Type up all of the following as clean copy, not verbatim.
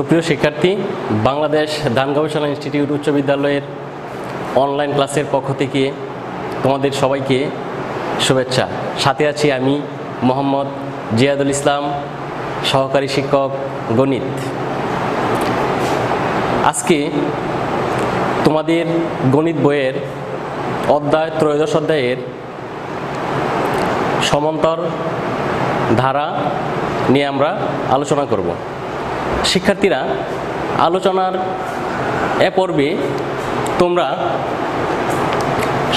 সুপ্রিয় শিক্ষার্থী, বাংলাদেশ ধান গবেষণা ইনস্টিটিউট উচ্চ বিদ্যালয়ের অনলাইন ক্লাসের পক্ষ থেকে তোমাদের সবাইকে শুভেচ্ছা। সাথে আছি আমি মোহাম্মদ জিয়াদুল ইসলাম, সহকারী শিক্ষক গণিত। আজকে তোমাদের গণিত বইয়ের ত্রয়োদশ অধ্যায়ের সমান্তর ধারা নিয়ে আমরা আলোচনা করব। শিক্ষার্থীরা, আলোচনার এ পর্বে তোমরা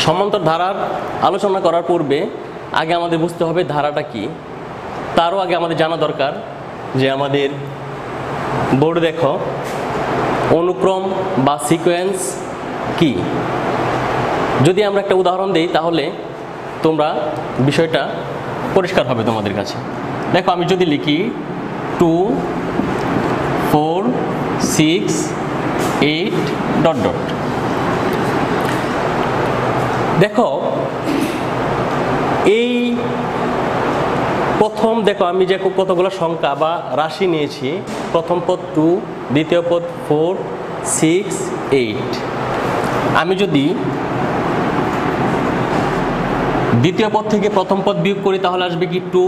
সমান্তর ধারার আলোচনা করার পূর্বে আগে আমাদের বুঝতে হবে ধারাটা কি। তারও আগে আমাদের জানা দরকার যে আমাদের বোর্ডে দেখো অনুক্রম বা সিকোয়েন্স কি। যদি আমরা একটা উদাহরণ দিই তাহলে তোমরা বিষয়টা পরিষ্কার হবে তোমাদের কাছে। দেখো, আমি যদি লিখি 2 4 6 8 ... দেখো, এই প্রথম দেখো আমি যে কতগুলো সংখ্যা বা রাশি নিয়েছি। প্রথম পদ 2, দ্বিতীয় পদ 4 6 8। আমি যদি দ্বিতীয় পদ থেকে প্রথম পদ বিয়োগ করি তাহলে আসবে কি 2।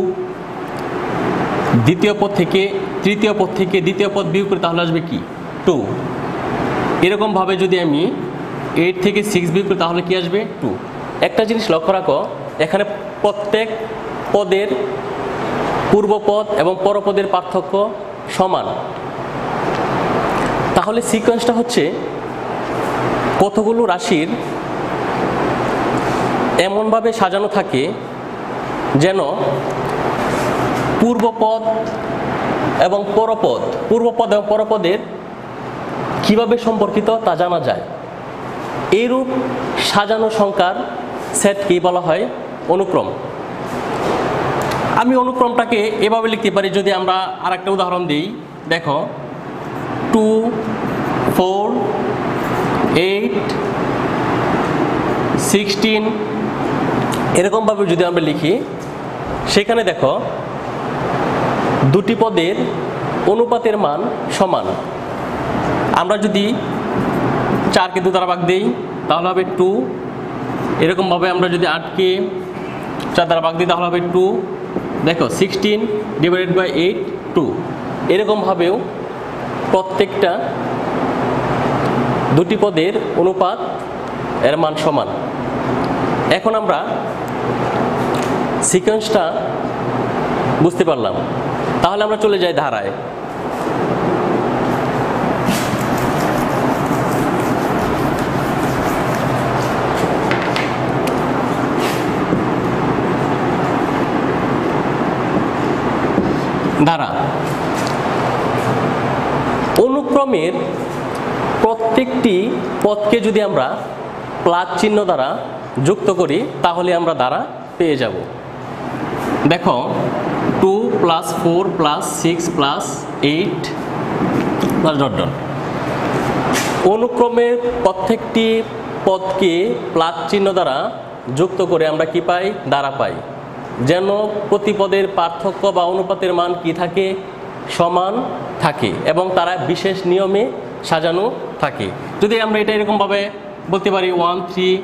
দ্বিতীয় পদ থেকে তৃতীয় পদ থেকে দ্বিতীয় পদ বিয়োগ করি তাহলে আসবে কি 2। এরকমভাবে যদি আমি 8 থেকে 6 বিয়োগ করি তাহলে কি আসবে 2। একটা জিনিস লক্ষ্য রাখো, এখানে প্রত্যেক পদের পূর্বপদ এবং পরপদের পার্থক্য সমান। তাহলে সিকোয়েন্সটা হচ্ছে কতগুলো রাশির এমনভাবে সাজানো থাকে যেন পূর্বপদ এবং পরপদের কিভাবে সম্পর্কিত তা জানা যায়। এইরূপ সাজানো সংখ্যার সেটকেই বলা হয় অনুক্রম। আমি অনুক্রমটাকে এভাবে লিখতে পারি। যদি আমরা আরেকটা উদাহরণ দিই, দেখো 2 4 8 16 এরকমভাবে যদি আমরা লিখি, সেখানে দেখো দুটি পদের অনুপাতের মান সমান। আমরা যদি 4কে 2 দ্বারা ভাগ দিই তাহলে হবে 2। এরকমভাবে আমরা যদি 8কে 4 দ্বারা ভাগ দিই তাহলে হবে 2। দেখো 16 ডিভাইডেড বাই 8 2। এরকমভাবেও প্রত্যেকটা দুটি পদের অনুপাত এর মান সমান। এখন আমরা সিকোয়েন্সটা বুঝতে পারলাম। তাহলে আমরা চলে যাই ধারায়। ধারা অনুক্রমের প্রত্যেকটি পদকে যদি আমরা প্লাস চিহ্ন দ্বারা যুক্ত করি তাহলে আমরা ধারা পেয়ে যাব। দেখো 2 + 4 + 6 + 8 +... অনুক্রমের প্রত্যেকটি পদকে প্লাস চিহ্ন দ্বারা যুক্ত করে আমরা কি পাই? ধারা পাই। যেন প্রতি পদের পার্থক্য বা অনুপাতের মান কি থাকে? সমান থাকে এবং তারা বিশেষ নিয়মে সাজানো থাকে। যদি আমরা এটা এরকমভাবে বলতে পারি 1 3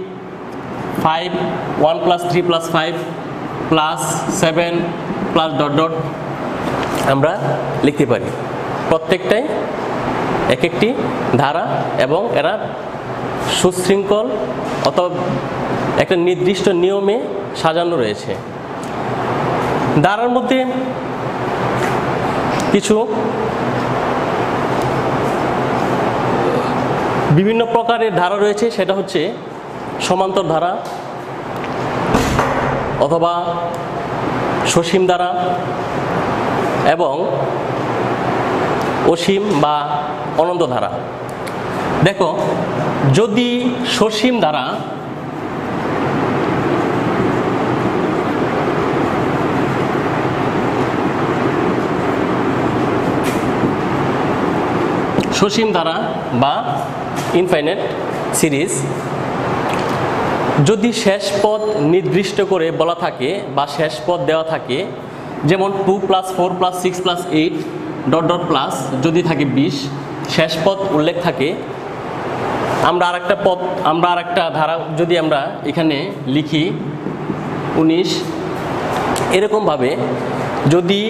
5 1 + 3 + 5 + 7 +... আমরা লিখতে পারি। প্রত্যেকটাই এক একটি ধারা এবং এরা সুশৃঙ্খল অথবা একটা নির্দিষ্ট নিয়মে সাজানো রয়েছে। ধারার মধ্যে কিছু বিভিন্ন প্রকারের ধারা রয়েছে। সেটা হচ্ছে সমান্তর ধারা অথবা সসীম ধারা এবং অসীম বা অনন্ত ধারা। দেখো, যদি সসীম ধারা বা ইনফাইনাইট সিরিজ যদি শেষ পদ নির্দিষ্ট করে বলা থাকে বা শেষ পদ দেওয়া থাকে, যেমন 2 + 4 + 6 + 8 ডট ডট প্লাস যদি থাকে 20 শেষ পদ উল্লেখ থাকে, আমরা আরেকটা ধারা যদি আমরা এখানে লিখি 19, এরকমভাবে যদি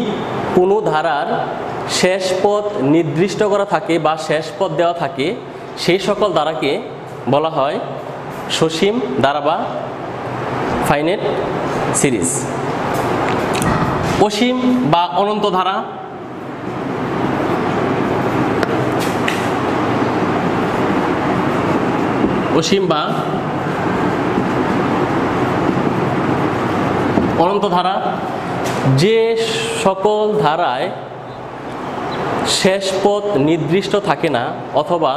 কোনো ধারার শেষ পদ নির্দিষ্ট করা থাকে বা শেষ পদ দেওয়া থাকে, সেই সকল ধারাকে বলা হয় সসীম ধারা বা ফাইনাইট সিরিজ। অসীম বা অনন্ত ধারা, অসীম বা অনন্ত ধারা, যে সকল ধারায় শেষ পদ নির্দিষ্ট থাকে না অথবা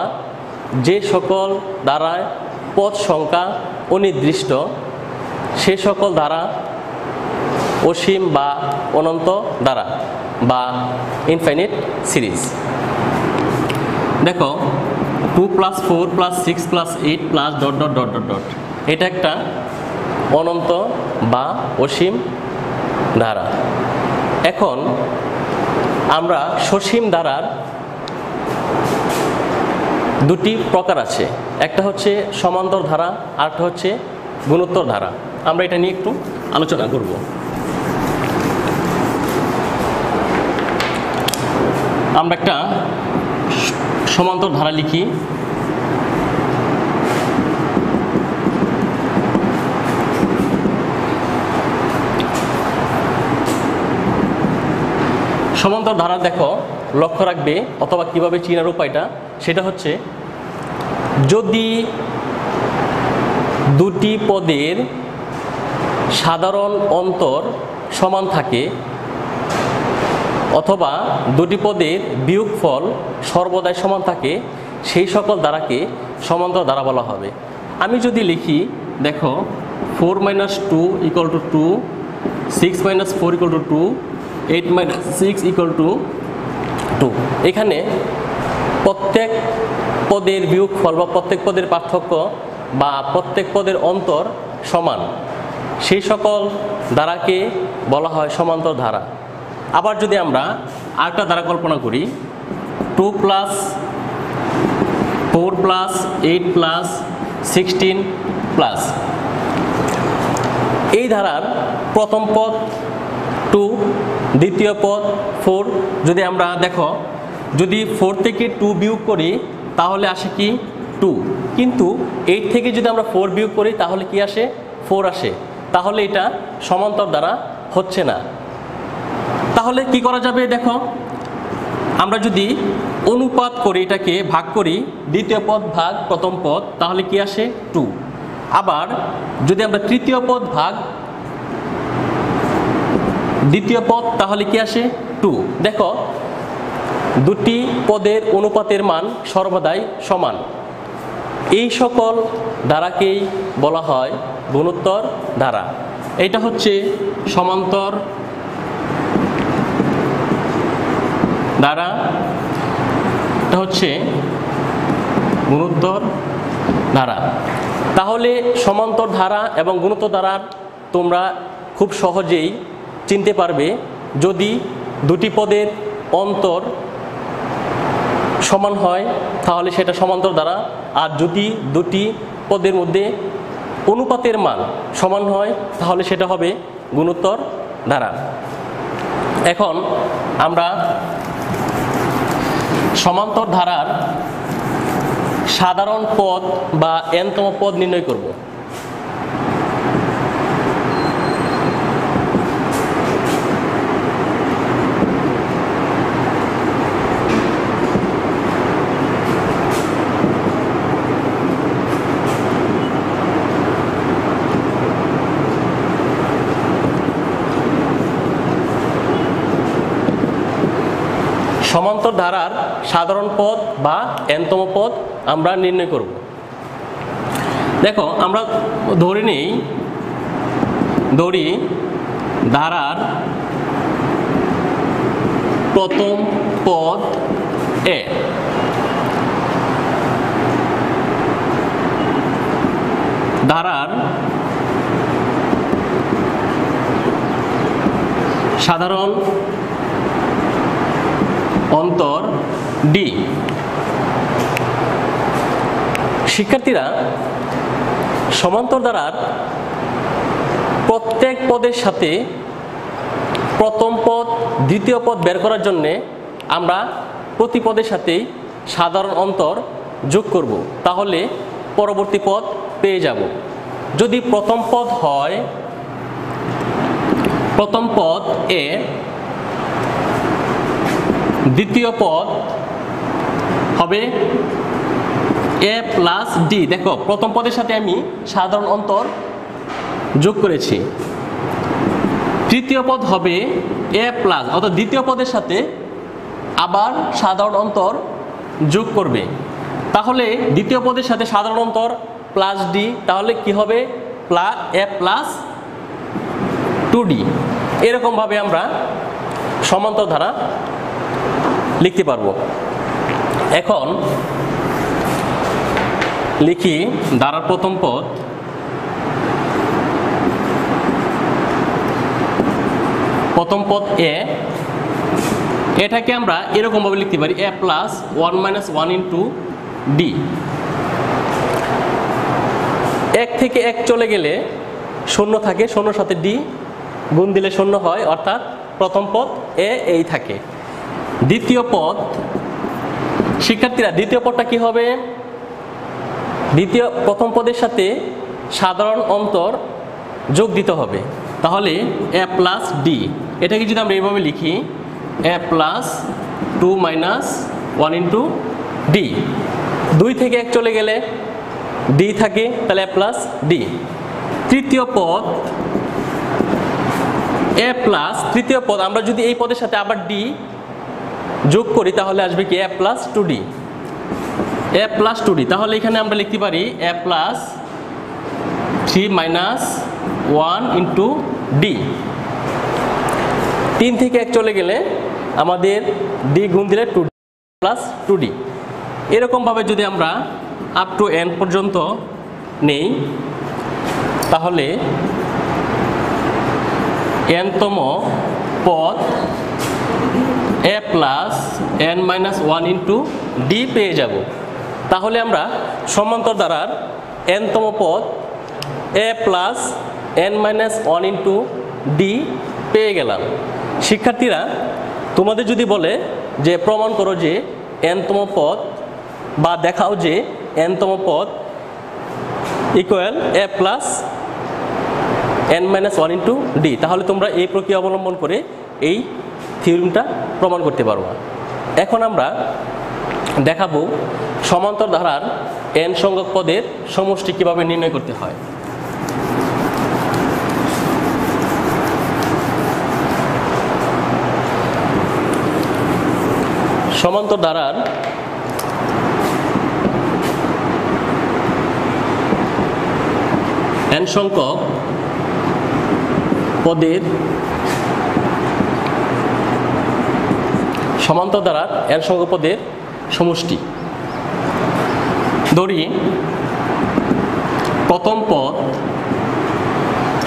যে সকল ধারায় পদ সংখ্যা অনির্দিষ্ট, সে সকল ধারা অসীম বা অনন্ত ধারা বা ইনফাইনাইট সিরিজ। দেখো 2 + 4 + 6 + 8 + dot dot dot dot dot, এটা একটা অনন্ত বা অসীম ধারা। এখন আমরা সসীম ধারার দুটি প্রকার আছে, একটা হচ্ছে সমান্তর ধারা, আরেকটা হচ্ছে গুণোত্তর ধারা। আমরা এটা নিয়ে একটু আলোচনা করব। আমরা একটা সমান্তর ধারা লিখি। সমান্তর ধারা দেখো লক্ষ্য রাখবে অথবা কিভাবে চিনার উপায়টা, সেটা হচ্ছে যদি দুটি পদের সাধারণ অন্তর সমান থাকে অথবা দুটি পদের বিয়োগফল সর্বদাই সমান থাকে, সেই সকল ধারাকে সমান্তর ধারা বলা হবে। আমি যদি লিখি, দেখো 4 - 2 = 2, 6 - 4 = 2, 8 - 6 = 2। এখানে প্রত্যেক পদের বিয়োগফল বা প্রত্যেক পদের পার্থক্য বা প্রত্যেক পদের অন্তর সমান, সেই সকল ধারাকে বলা হয় সমান্তর ধারা। আবার যদি আমরা আরেকটা ধারা কল্পনা করি, 2 + 4 + 8 + 16 এই ধারার প্রথম পদ 2, দ্বিতীয় পদ 4। যদি আমরা দেখো, যদি 4 থেকে 2 বিয়োগ করি তাহলে আসে কি 2, কিন্তু 8 থেকে যদি আমরা 4 বিয়োগ করি তাহলে কি আসে 4 আসে, তাহলে এটা সমান্তর ধারা হচ্ছে না। তাহলে কি করা যাবে, দেখো আমরা যদি অনুপাত করি, এটাকে ভাগ করি, দ্বিতীয় পদ ভাগ প্রথম পদ, তাহলে কি আসে 2। আবার যদি আমরা তৃতীয় পদ ভাগ দ্বিতীয় পদ, তাহলে কি আসে 2। দেখো দুটি পদের অনুপাতের মান সর্বদাই সমান, এই সকল ধারাকেই বলা হয় গুণোত্তর ধারা। এটা হচ্ছে সমান্তর ধারা, এটা হচ্ছে গুণোত্তর ধারা। তাহলে সমান্তর ধারা এবং গুণোত্তর ধারার তোমরা খুব সহজেই চিনতে পারবে, যদি দুটি পদের অন্তর সমান হয় তাহলে সেটা সমান্তর ধারা, আর যদি দুটি পদের মধ্যে অনুপাতের মান সমান হয় তাহলে সেটা হবে গুণোত্তর ধারা। এখন আমরা সমান্তর ধারার সাধারণ পদ বা n-তম পদ নির্ণয় করব। সমান্তর ধারার সাধারণ পদ বা n-তম পদ আমরা নির্ণয় করব। দেখো আমরা ধরি ধারার প্রথম পদ এ, ধারার সাধারণ ডি। শিক্ষার্থীরা, সমান্তর ধারার প্রত্যেক পদের সাথে প্রথম পদ দ্বিতীয় পদ বের করার জন্যে আমরা প্রতি পদের সাথেই সাধারণ অন্তর যোগ করব, তাহলে পরবর্তী পদ পেয়ে যাব। যদি প্রথম পদ হয়, প্রথম পদ এ, দ্বিতীয় পদ হবে এ প্লাস ডি। দেখো, প্রথম পদের সাথে আমি সাধারণ অন্তর যোগ করেছি। তৃতীয় পদ হবে এ প্লাস, অর্থাৎ দ্বিতীয় পদের সাথে আবার সাধারণ অন্তর যোগ করবে, তাহলে দ্বিতীয় পদের সাথে সাধারণ অন্তর প্লাস ডি, তাহলে কি হবে এ প্লাস 2d। এরকমভাবে আমরা সমান্তর ধারা লিখতে পারবো। এখন লিখি ধারার প্রথম পদ, প্রথম পদ এ, এটাকে আমরা এরকমভাবে লিখতে পারি এ প্লাস 1 মাইনাস 1 ইন্টু ডি। এক থেকে এক চলে গেলে শূন্য থাকে, শূন্যর সাথে ডি গুণ দিলে শূন্য হয়, অর্থাৎ প্রথম পদ এ এই থাকে। দ্বিতীয় পদ, শিক্ষার্থীরা দ্বিতীয় পদটা কি হবে? প্রথম পদের সাথে সাধারণ অন্তর যোগ দিতে হবে, তাহলে এ প্লাস ডি। এটাকে যদি আমরা এইভাবে লিখি এ প্লাস 2 মাইনাস 1 ইন্টু ডি। 2 থেকে 1 চলে গেলে ডি থাকে, তাহলে এ প্লাস ডি। তৃতীয় পদ এ প্লাস, তৃতীয় পদ আমরা যদি এই পদের সাথে আবার ডি যোগ করি তাহলে আসবে কি এ প্লাস 2d। এ প্লাস 2d, তাহলে এখানে আমরা লিখতে পারি এ প্লাস 3 মাইনাস 1 ইন্টু ডি। 3 থেকে 1 চলে গেলে আমাদের ডি গুণ দিলে 2d প্লাস 2d। এরকমভাবে যদি আমরা আপ টু n পর্যন্ত নেই, তাহলে n-তম পদ a plus n minus 1 into d পেয়ে যাব। তাহলে আমরা সমান্তর ধারার n-তম পদ a plus n minus 1 into d পেয়ে গেলাম। শিক্ষার্থীরা, তোমাদের যদি বলে যে প্রমাণ করো যে n-তম পদ, বা দেখাও যে n-তম পদ equal a plus n minus 1 into d, তাহলে তোমরা এই প্রক্রিয়া অবলম্বন করে এই থিওরিমটা প্রমাণ করতে পারবা। এখন আমরা দেখাবো সমান্তর ধারার n সংখ্যক পদের সমষ্টি কিভাবে নির্ণয় করতে হয়। সমান্তর ধারার n সংখ্যক পদের সমান্তর ধারার n সংখ্যক পদের সমষ্টি। ধরি প্রথম পদ,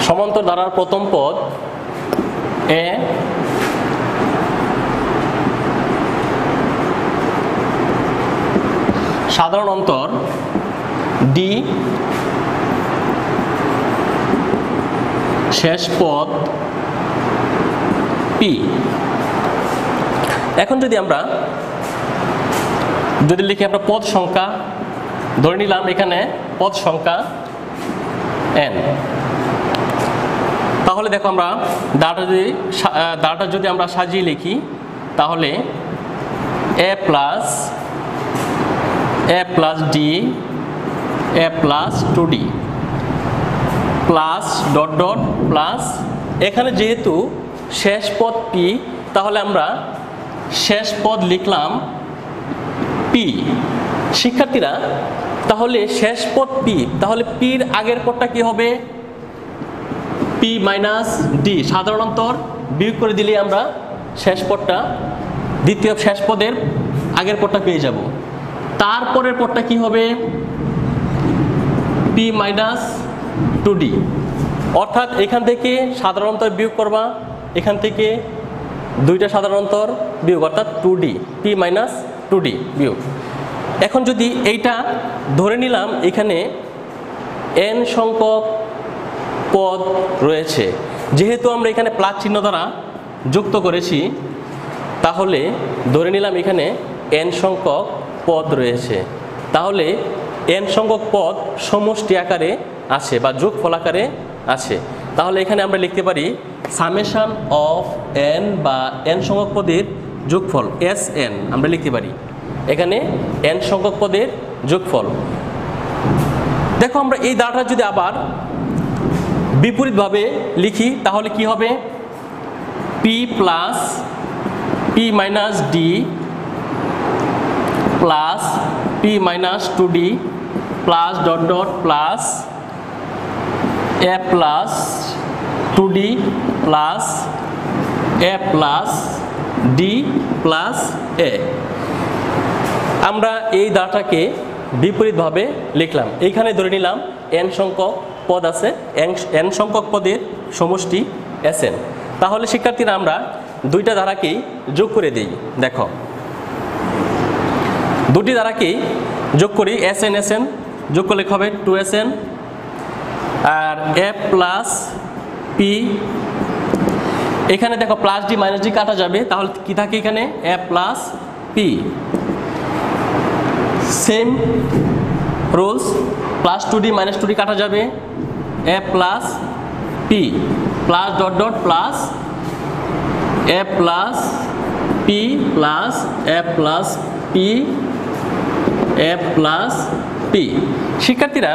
সমান্তর ধারার প্রথম পদ এ, সাধারণ অন্তর ডি, শেষ পদ পি। এখন যদি লিখি আমরা পদ সংখ্যা, ধরে নিলাম এখানে পদ সংখ্যা n, তাহলে দেখো আমরা দাঁড়াটা যদি আমরা সাজিয়ে লিখি তাহলে a plus d a plus 2d plus dot dot plus, এখানে যেহেতু শেষ পদ পি, তাহলে আমরা শেষ পদ লিখলাম পি। শিক্ষার্থীরা, তাহলে শেষ পদ পি, তাহলে পির আগের পদটা কি হবে? পি মাইনাস ডি, সাধারণ অন্তর বিয়োগ করে দিলে আমরা শেষ পদটা, দ্বিতীয় শেষ পদের আগের পদটা পেয়ে যাব। তারপরের পদটা কি হবে? পি মাইনাস 2d, অর্থাৎ এখান থেকে সাধারণ অন্তর বিয়োগ করবা, এখান থেকে দুইটা সাধারণ অন্তর বিয়োগ, অর্থাৎ 2d, পি মাইনাস 2d বিয়োগ। এখন যদি এইটা ধরে নিলাম এখানে n সংখ্যক পদ রয়েছে, যেহেতু আমরা এখানে প্লাস চিহ্ন দ্বারা যুক্ত করেছি, তাহলে ধরে নিলাম এখানে n সংখ্যক পদ রয়েছে, তাহলে n সংখ্যক পদ সমষ্টি আকারে আছে বা যোগফল আকারে আছে। তাহলে এখানে আমরা লিখতে পারি সামেশন অফ n বা n সংখ্যক পদের যোগফল Sn আমরা লিখতে পারি, এখানে n সংখ্যক পদের যোগফল। দেখো আমরা এই ধারাটা যদি আবার বিপরীতভাবে লিখি তাহলে কি হবে, p plus p minus d plus p minus 2d plus dot dot plus a plus 2d plus a plus d plus a। আমরা এই ধারাটাকে বিপরীতভাবে লিখলাম, এইখানে ধরে নিলাম n সংখ্যক পদ আছে, n সংখ্যক পদের সমষ্টি Sn। তাহলে শিক্ষার্থীরা আমরা দুইটা ধারাকেই যোগ করে দিই। দেখো দুটি ধারাকেই যোগ করি, Sn Sn যোগ করলে হবে 2Sn R a plus p, এখানে দেখো প্লাস d মাইনাস d কাটা যাবে, তাহলে কি থাকে এখানে a plus p। Same rules, plus 2d minus 2d কাটা যাবে, a plus p plus dot dot plus a plus p plus a plus p a plus p। শিক্ষার্থীরা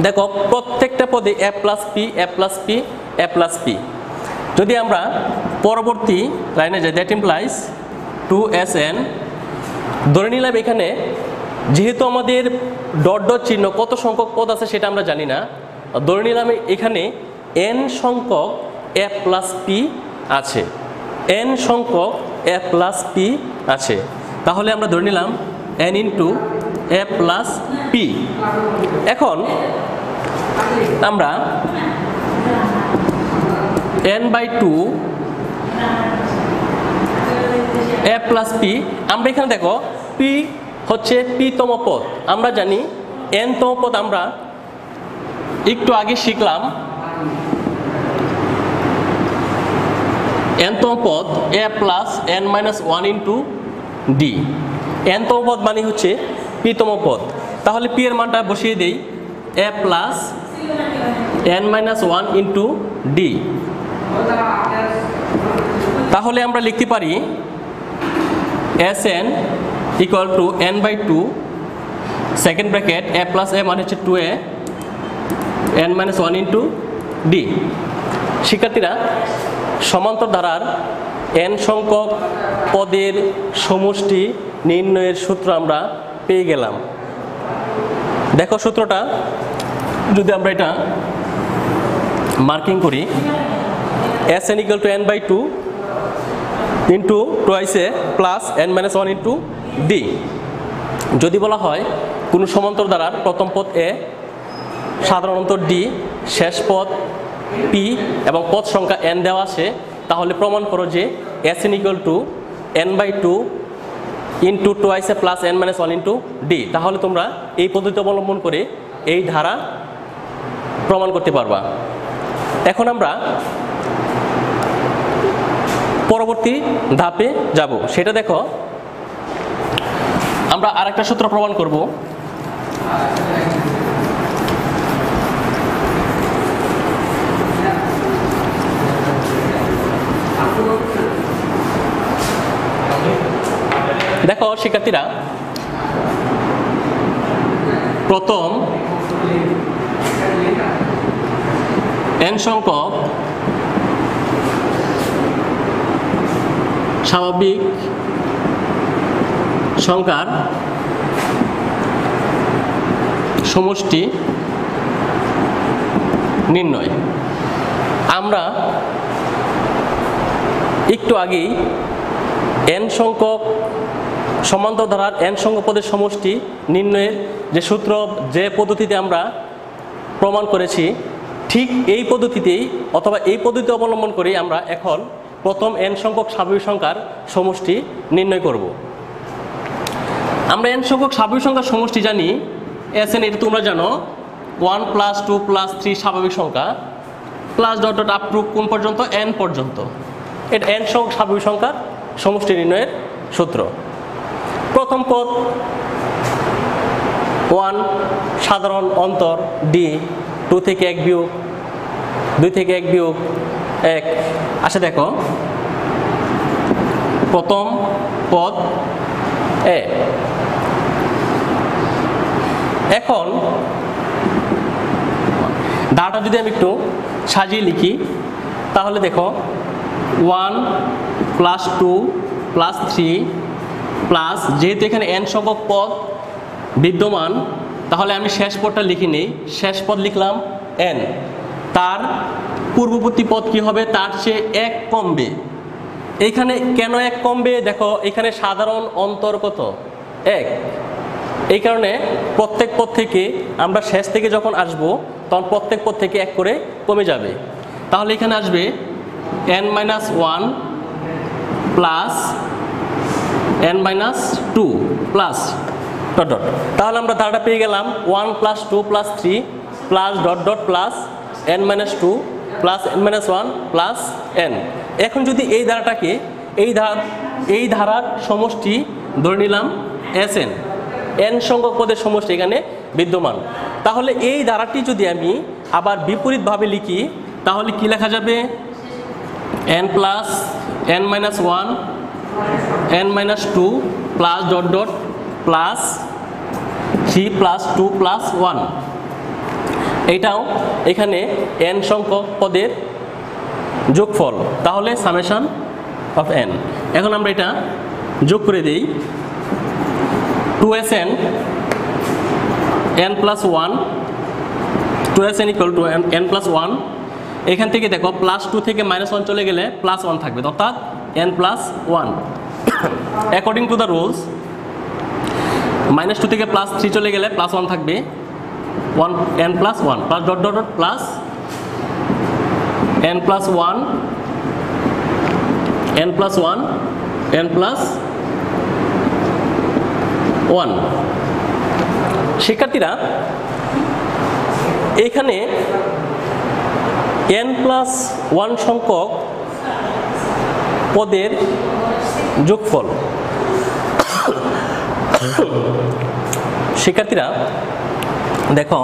দেখো প্রত্যেকটা পদে a plus p a plus p a plus p। যদি আমরা পরবর্তী লাইনে যাই, দ্যাট ইমপ্লাইজ 2Sn, ধরে নিলাম এখানে যেহেতু আমাদের ডট ডট চিহ্ন কত সংখ্যক পদ আছে সেটা আমরা জানি না, ধরে নিলাম এখানে n সংখ্যক a প্লাস p আছে, n সংখ্যক a প্লাস p আছে, তাহলে আমরা ধরে নিলাম n into a plus p। এখন আমরা n/2 a প্লাস p, আমরা এখানে দেখো p হচ্ছে p তম পদ, আমরা জানি n তম পদ আমরা একটু আগে শিখলাম, n তম পদ a plus n minus 1 into d, n তম পদ মানে হচ্ছে p তম পদ, তাহলে p এর মানটা বসিয়ে দেই a plus n minus 1 into d। তাহলে আমরা লিখতে পারি Sn equal to n/2 second bracket a plus a মানে হচ্ছে 2a n minus 1 into d। শিক্ষার্থীরা সমান্তর ধারার n সংখ্যক পদের সমষ্টি নির্ণয়ের সূত্র আমরা পেয়ে গেলাম। দেখো সূত্রটা যদি আমরা এটা মার্কিং করি, Sn equal to n/2 into twice a plus n minus 1 into d। যদি বলা হয় কোনো সমান্তর ধারার প্রথম পদ a, সাধারণত d, শেষ পদ p এবং পদ সংখ্যা n দেওয়া আছে, তাহলে প্রমাণ করো যে Sn equal to n/2 into twice a plus n minus 1 into d। তাহলে তোমরা এই পদ্ধতি অবলম্বন করে এই ধারা প্রমাণ করতে পারবা। এখন আমরা পরবর্তী ধাপে যাব, সেটা দেখো আমরা আরেকটা সূত্র প্রমাণ করব। দেখো শিক্ষার্থীরা, প্রথম n সংখ্যক স্বাভাবিক সংখ্যার সমষ্টি নির্ণয়। আমরা একটু আগেই n সংখ্যক সমান্তর ধারার n সংখ্যক পদের সমষ্টি নির্ণয়ের যে সূত্র, যে পদ্ধতিতে আমরা প্রমাণ করেছি, ঠিক এই পদ্ধতিতেই অথবা এই পদ্ধতি অবলম্বন করেই আমরা এখন প্রথম n সংখ্যক স্বাভাবিক সংখ্যার সমষ্টি নির্ণয় করব। আমরা n সংখ্যক স্বাভাবিক সংখ্যার সমষ্টি জানি Sn, এটা তোমরা জানো 1 + 2 + 3 স্বাভাবিক সংখ্যা plus dot dot up to কোন পর্যন্ত n পর্যন্ত। এটা n সংখ্যক স্বাভাবিক সংখ্যার সমষ্টি নির্ণয়ের সূত্র। প্রথম পদ 1 সাধারণ অন্তর d, 2 থেকে 1 বিয়োগ 2 থেকে 1 বিয়োগ 1। আচ্ছা দেখো প্রথম পদ a। এখন ধারাটা যদি আমি একটু সাজিয়ে লিখি তাহলে দেখো 1 + 2 + 3 প্লাস, যেহেতু এখানে n সংখ্যক পদ বিদ্যমান তাহলে আমি শেষ পদটা লিখি নেই, শেষ পদ লিখলাম n, তার পূর্ববর্তী পদ কি হবে, তার চেয়ে 1 কমবে। এইখানে কেন 1 কমবে, দেখো এখানে সাধারণ অন্তর কত 1, এই কারণে প্রত্যেক পদ থেকে আমরা শেষ থেকে যখন আসব তখন প্রত্যেক পদ থেকে 1 করে কমে যাবে। তাহলে এখানে আসবে n-1 plus n-2 plus dot dot. তাহলে আমরা ধারাটা পেয়ে গেলাম 1 + 2 + 3 plus dot dot plus n-2 plus n-1 plus n। এখন যদি এই ধারাটাকে এই ধারার সমষ্টি ধরে নিলাম Sn, n সংখ্যক পদের সমষ্টি এখানে বিদ্যমান, তাহলে এই ধারাটি যদি আমি আবার বিপরীতভাবে লিখি তাহলে কি লেখা যাবে, n plus n-1 n-2 plus dot dot plus 3 plus 2 plus 1। এইটাও এখানে n সংখ্যক পদের যোগফল, তাহলে সামেশন অফ n। এখন আমরা এটা যোগ করে দেই, 2Sn n+1, 2Sn = n+1। এখান থেকে দেখো +2 থেকে -1 চলে গেলে +1 থাকবে, অর্থাৎ n+1। According to the rules -2 থেকে +3 চলে গেলে +1 থাকবে, n+1 plus dot dot dot plus n+1 n+1 n+1। শিক্ষার্থীরা এখানে n+1 সংখ্যক পদের যোগফল, শিক্ষার্থীরা দেখো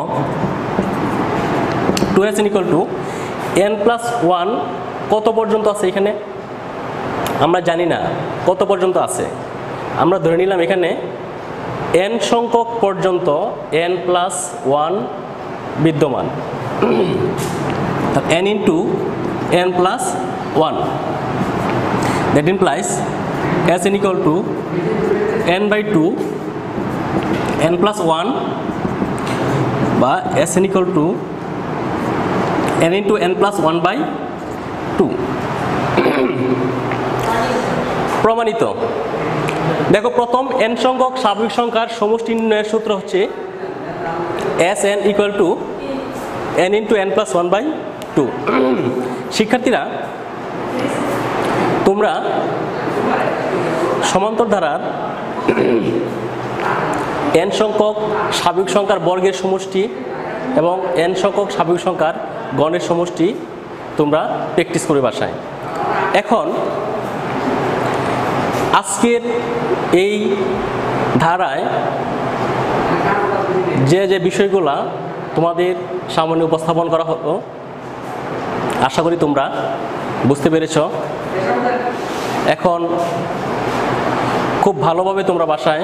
2Sn = n+1 কত পর্যন্ত আছে, এখানে আমরা জানি না কত পর্যন্ত আছে, আমরা ধরে নিলাম এখানে n সংখ্যক পর্যন্ত n+1 বিদ্যমান, n × n+1, that implies Sn = n/2 n+1 বা Sn = n × n+1/2। প্রমাণিত। দেখো প্রথম n সংখ্যক স্বাভাবিক সংখ্যার সমষ্টি নির্ণয়ের সূত্র হচ্ছে Sn = n × n+1/2। শিক্ষার্থীরা তোমরা সমান্তর ধারার n সংখ্যক স্বাভাবিক সংখ্যার বর্গের সমষ্টি এবং n সংখ্যক স্বাভাবিক সংখ্যার গণের সমষ্টি তোমরা প্র্যাকটিস করে বাসায়। এখন আজকের এই ধারায় যে বিষয়গুলা তোমাদের সামনে উপস্থাপন করা হলো আশা করি তোমরা বুঝতে পেরেছ। এখন খুব ভালোভাবে তোমরা বাসায়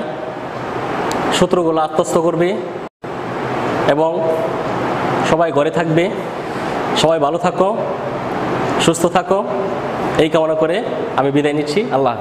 সূত্রগুলো আত্মস্থ করবে এবং সবাই ঘরে থাকবে। সবাই ভালো থাকো, সুস্থ থাকো, এই কামনা করে আমি বিদায় নিচ্ছি। আল্লাহ।